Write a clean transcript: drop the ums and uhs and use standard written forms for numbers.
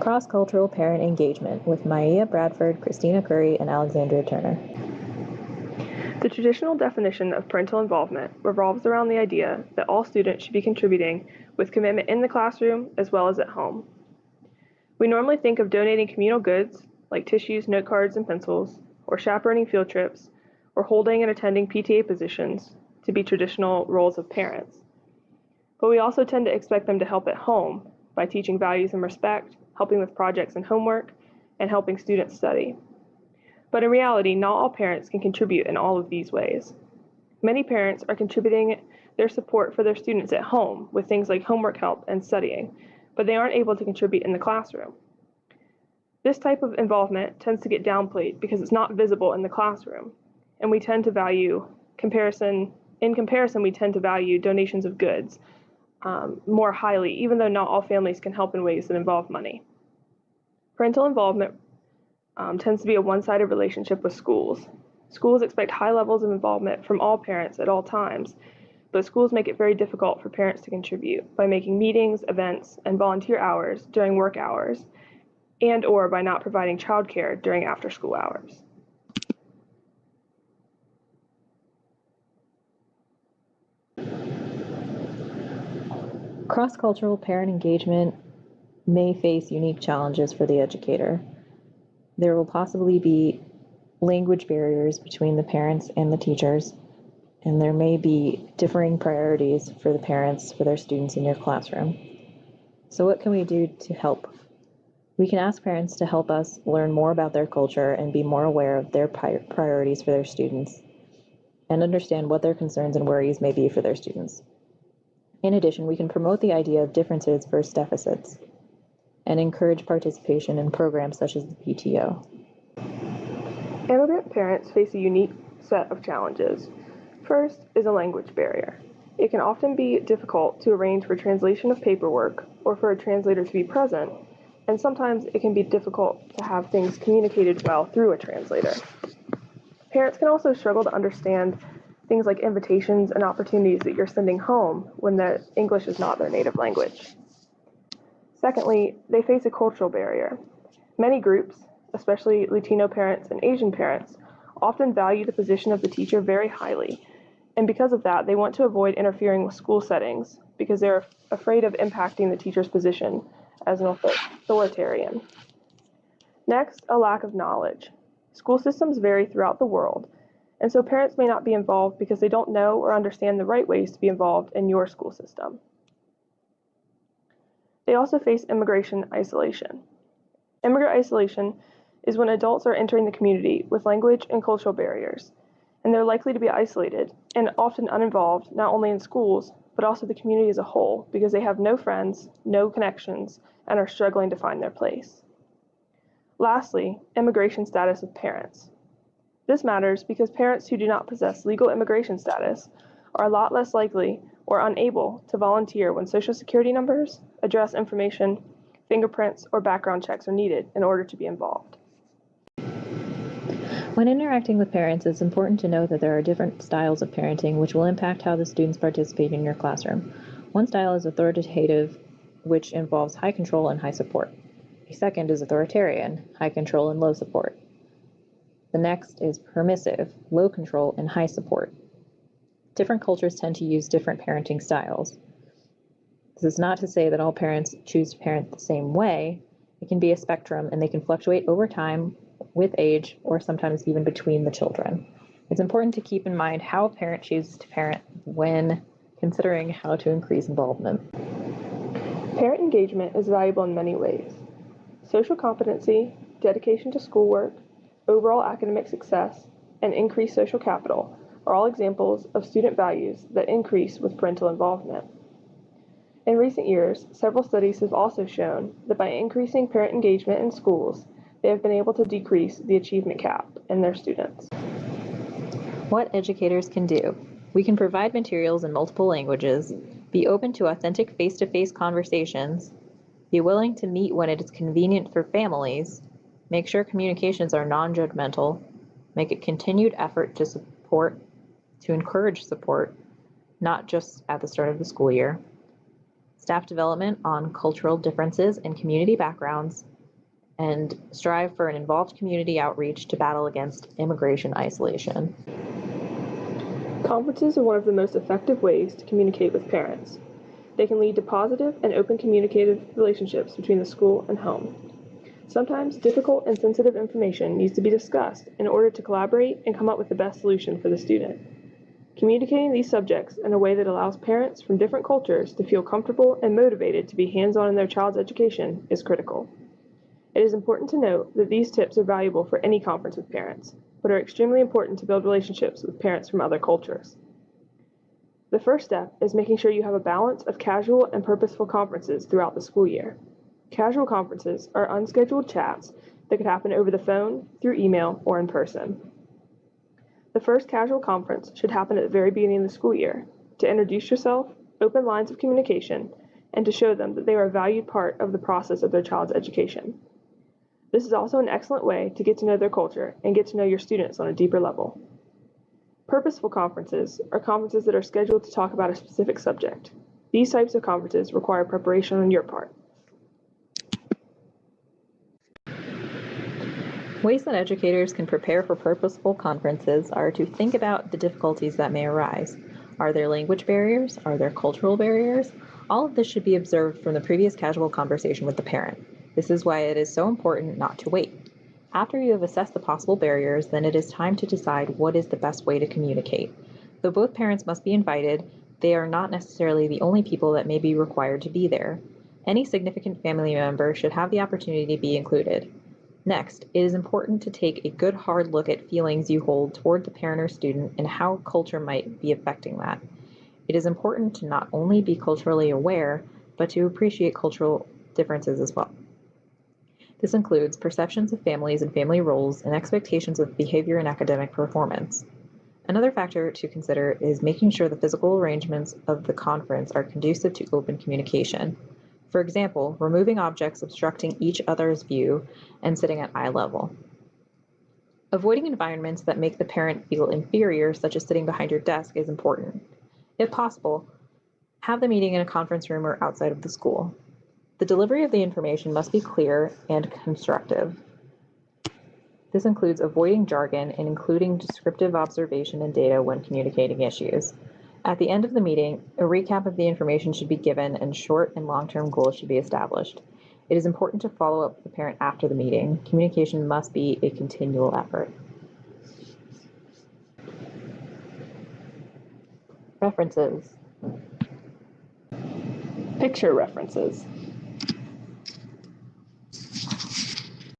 Cross-cultural parent engagement with Maya Bradford, Christina Curry, and Alexandria Turner. The traditional definition of parental involvement revolves around the idea that all students should be contributing with commitment in the classroom as well as at home. We normally think of donating communal goods like tissues, note cards, and pencils, or chaperoning field trips, or holding and attending PTA positions to be traditional roles of parents. But we also tend to expect them to help at home by teaching values and respect, helping with projects and homework, and helping students study. But in reality, not all parents can contribute in all of these ways. Many parents are contributing their support for their students at home with things like homework help and studying, but they aren't able to contribute in the classroom. This type of involvement tends to get downplayed because it's not visible in the classroom, and we tend to value we tend to value donations of goods more highly, even though not all families can help in ways that involve money. Parental involvement tends to be a one-sided relationship with schools. Schools expect high levels of involvement from all parents at all times, but schools make it very difficult for parents to contribute by making meetings, events, and volunteer hours during work hours, and/or by not providing childcare during after-school hours. Cross-cultural parent engagement may face unique challenges for the educator. There will possibly be language barriers between the parents and the teachers, and there may be differing priorities for the parents for their students in your classroom. So what can we do to help? We can ask parents to help us learn more about their culture and be more aware of their priorities for their students, and understand what their concerns and worries may be for their students. In addition, we can promote the idea of differences versus deficits, and encourage participation in programs such as the PTO. Immigrant parents face a unique set of challenges. First is a language barrier. It can often be difficult to arrange for translation of paperwork or for a translator to be present, and sometimes it can be difficult to have things communicated well through a translator. Parents can also struggle to understand things like invitations and opportunities that you're sending home when the English is not their native language. Secondly, they face a cultural barrier. Many groups, especially Latino parents and Asian parents, often value the position of the teacher very highly, and because of that, they want to avoid interfering with school settings because they're afraid of impacting the teacher's position as an authoritarian. Next, a lack of knowledge. School systems vary throughout the world, and so parents may not be involved because they don't know or understand the right ways to be involved in your school system. They also face immigration isolation. Immigrant isolation is when adults are entering the community with language and cultural barriers, and they're likely to be isolated and often uninvolved not only in schools, but also the community as a whole because they have no friends, no connections, and are struggling to find their place. Lastly, immigration status of parents. This matters because parents who do not possess legal immigration status are a lot less likely or unable to volunteer when Social Security numbers, address information, fingerprints, or background checks are needed in order to be involved. When interacting with parents, it's important to know that there are different styles of parenting which will impact how the students participate in your classroom. One style is authoritative, which involves high control and high support. A second is authoritarian, high control and low support. The next is permissive, low control and high support. Different cultures tend to use different parenting styles. This is not to say that all parents choose to parent the same way. It can be a spectrum, and they can fluctuate over time, with age, or sometimes even between the children. It's important to keep in mind how a parent chooses to parent when considering how to increase involvement. Parent engagement is valuable in many ways. Social competency, dedication to schoolwork, overall academic success, and increased social capital are all examples of student values that increase with parental involvement. In recent years, several studies have also shown that by increasing parent engagement in schools, they have been able to decrease the achievement gap in their students. What educators can do. We can provide materials in multiple languages, be open to authentic face-to-face conversations, be willing to meet when it is convenient for families, make sure communications are non-judgmental, make a continued effort to encourage support, not just at the start of the school year, staff development on cultural differences and community backgrounds, and strive for an involved community outreach to battle against immigration isolation. Conferences are one of the most effective ways to communicate with parents. They can lead to positive and open communicative relationships between the school and home. Sometimes difficult and sensitive information needs to be discussed in order to collaborate and come up with the best solution for the student. Communicating these subjects in a way that allows parents from different cultures to feel comfortable and motivated to be hands-on in their child's education is critical. It is important to note that these tips are valuable for any conference with parents, but are extremely important to build relationships with parents from other cultures. The first step is making sure you have a balance of casual and purposeful conferences throughout the school year. Casual conferences are unscheduled chats that could happen over the phone, through email, or in person. The first casual conference should happen at the very beginning of the school year to introduce yourself, open lines of communication, and to show them that they are a valued part of the process of their child's education. This is also an excellent way to get to know their culture and get to know your students on a deeper level. Purposeful conferences are conferences that are scheduled to talk about a specific subject. These types of conferences require preparation on your part. Ways that educators can prepare for purposeful conferences are to think about the difficulties that may arise. Are there language barriers? Are there cultural barriers? All of this should be observed from the previous casual conversation with the parent. This is why it is so important not to wait. After you have assessed the possible barriers, then it is time to decide what is the best way to communicate. Though both parents must be invited, they are not necessarily the only people that may be required to be there. Any significant family member should have the opportunity to be included. Next, it is important to take a good hard look at feelings you hold toward the parent or student and how culture might be affecting that. It is important to not only be culturally aware, but to appreciate cultural differences as well. This includes perceptions of families and family roles and expectations of behavior and academic performance. Another factor to consider is making sure the physical arrangements of the conference are conducive to open communication. For example, removing objects obstructing each other's view and sitting at eye level. Avoiding environments that make the parent feel inferior, such as sitting behind your desk, is important. If possible, have the meeting in a conference room or outside of the school. The delivery of the information must be clear and constructive. This includes avoiding jargon and including descriptive observation and data when communicating issues. At the end of the meeting, a recap of the information should be given and short and long-term goals should be established. It is important to follow up with the parent after the meeting. Communication must be a continual effort. References. Picture references.